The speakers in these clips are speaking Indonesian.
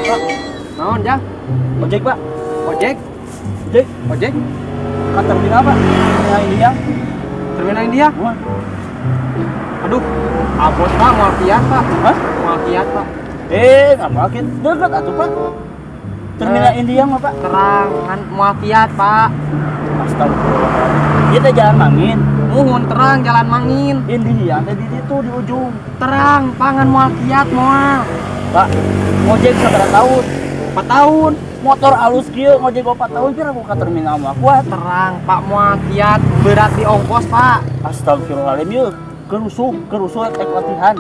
Pak. Naon, Jang? Ojek, Pak. Ojek? Ojek. Ojek? Ke terminal, Pak. Terminal India. Terminal India? Wah. Aduh, abot Pak, mau kiat Pak. Hah? Mau kiat Pak. Nggak makin dekat atuh, Pak. Terminal India mah, Pak. Terang, kan mau kiat Pak. Astagfirullahaladzim. Kita jalan mangin. Muhun terang, jalan mangin. India tadi itu di ujung. Terang, pangan mau kiat moal. Pak, ngojek seberapa tahun? 4 tahun. Motor alus kieu ngojek 4 tahun kira aku ke terminal mah kuat. Terang, Pak mau kiat berat di ongkos Pak. Astagfirullahaladzim, yuk kerusuh tek latihan.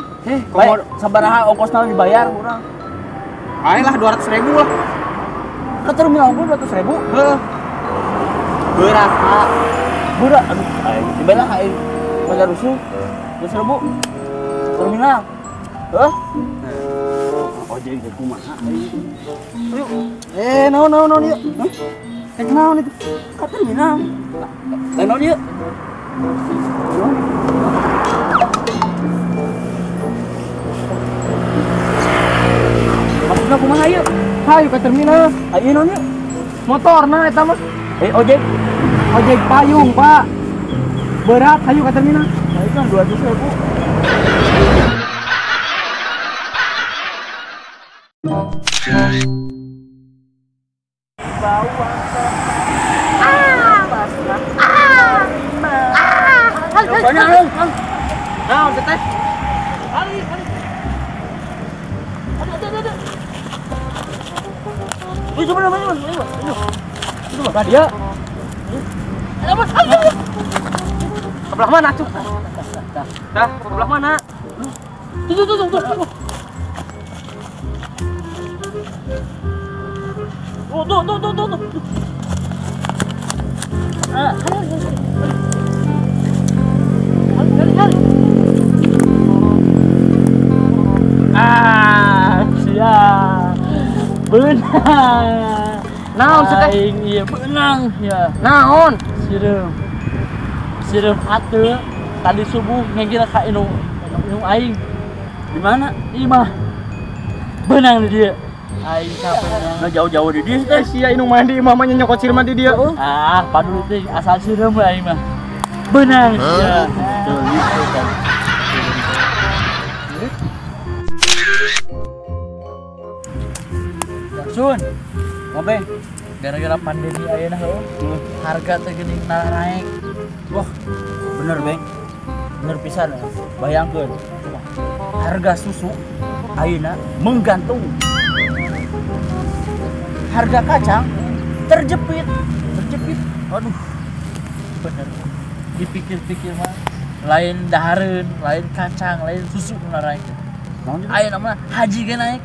Komo Baik, sabaraha ongkosna dibayar urang. ayolah 200.000 lah. Ke terminal pun 200.000. Heuh. Berat Pak. Budak, aduh, dibelah aing. Pada rusuh, 200.000. Terminal. Hah? Ojek itu kumaha? Yuk. Naon yuk. Hah? Naon itu? Ke terminal. Naon yuk. Maksudnya kumaha yuk? Hayu ke terminal. Ayo naon yuk. Motorna eta mah. Ojek. Ojek payung Pak. Berat hayu ke terminal. Nah, itu kan 200.000. Nah, teteh. Itu mana? Itu Pak dia. Sebelah mana, Cuk? Dah, sebelah mana? Tuh. Tuh. Siap. Benang. Naon teteh? Aing iya benang ya. Naon? Sireum atuh tadi subuh ngegina ka inu aing. Di mana? Imah. Benang di dia. Aing capek. Nah jauh-jauh di dia teh. Sia inu mandi mamanya nyokot sirma di dia. Padahal teh asal sireum aing mah. Benang ya. Tuh gitu kan. Sun, ngobeng. Gara-gara pandemi ayeuna heuh, harga teh geuning naik. Wah, bener, Beng. Bener pisan. Bayangkeun. Harga susu ayeuna menggantung. Harga kacang terjepit. Aduh. Bener. Dipikir-pikir mah lain dahareun, lain kacang, lain susu nu naik. Ayeuna mah haji ge naik.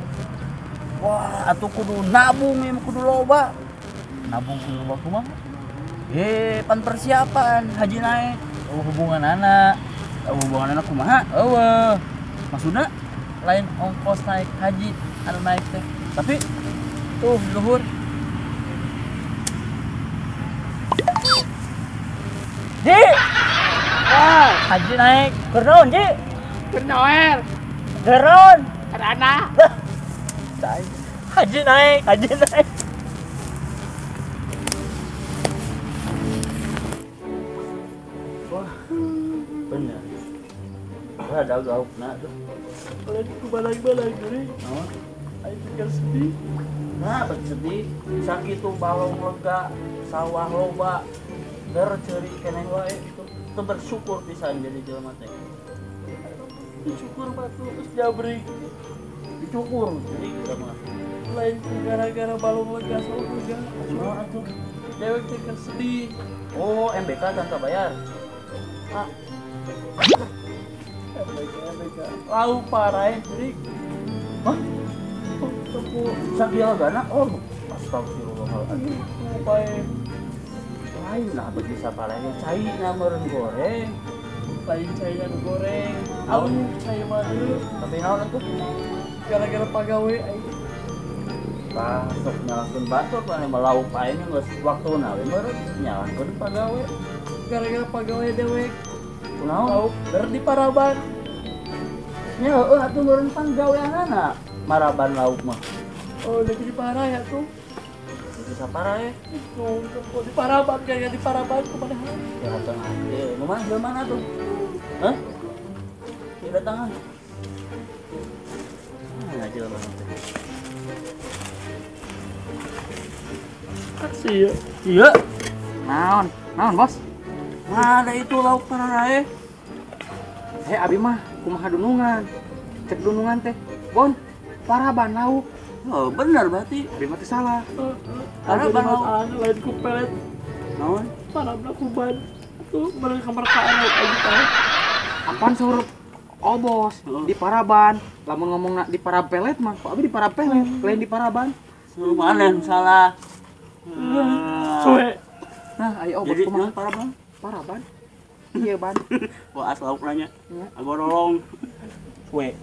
Wah, atuh kudu nabung ya, kudu loba. Nabung kudu loba kumaha? Pan persiapan haji naik. Hubungan anak kumaha? Maksudna lain ongkos naik haji anu naik teh. Tapi tuh luhur. Ji. Haji naik. Keur Ji? Keur Noel. Geron. Karana. Haji naik. Wah, bener. Wah, ada gaukna tuh. Kalau dikubalang-balang gini, ayo pikir sedih. Nah, bersedih. Sakitu balong lega, sawah loba, ceri keneh wae gitu. Itu bersyukur pisan jadi jelema teh. Dicukur batu terus jabrik. Dicukur jadi kita mah. Lain gara-gara balong lega sawah lega. Cuma atuh dewek teh keur sedih. Oh, MBK tanpa bayar. MBK. Lau parah jadi. Hah? Tepu sakieu gana. Oh, astagfirullahaladzim. Bae. Lain nah bagi sapalanya cai na meureun goreng. Lain cai anu goreng. Aun cai mah deui. Tapi naon atuh? Gara-gara pagawe aing. Sok nyalakeun batur anu melauk aing geus waktuna we meureun nyalakeun pagawe. Gara-gara pagawe dewek. Kunaon? Lauk ber di Paraban. Nya heueuh atuh meureun panggaweanana Maraban lauk mah. Oh, lagi di parah ya tuh. Bisa parah ya. Tuh, di Paraban kayak di Paraban kemana? Ya datang aja. Mana tuh? Hah? Ya datang aja. Aja banget. Kasih ya. Iya. Naon bos? Mana itu lauk parah Abi mah kumaha dunungan. Cek dunungan teh. Bon, Paraban lauk. Oh, benar berarti. Abi mah teh salah. Karena Ada ban mas lauk. lain ku pelet. Naon? Parabna kuban. Tuh, mereka kamar kaan aja tahu. Apaan suruh? Oh bos, di Paraban. Lamun ngomong di Parapelet mah, kok Abi di Parapelet, lain di Paraban. Mana yang salah? Suwe. Nah, ayo bos Jadi kumaha? parah bang. Paraban. Iya ban. Wah, lauk nanya. Iya. Agak dorong. Kue.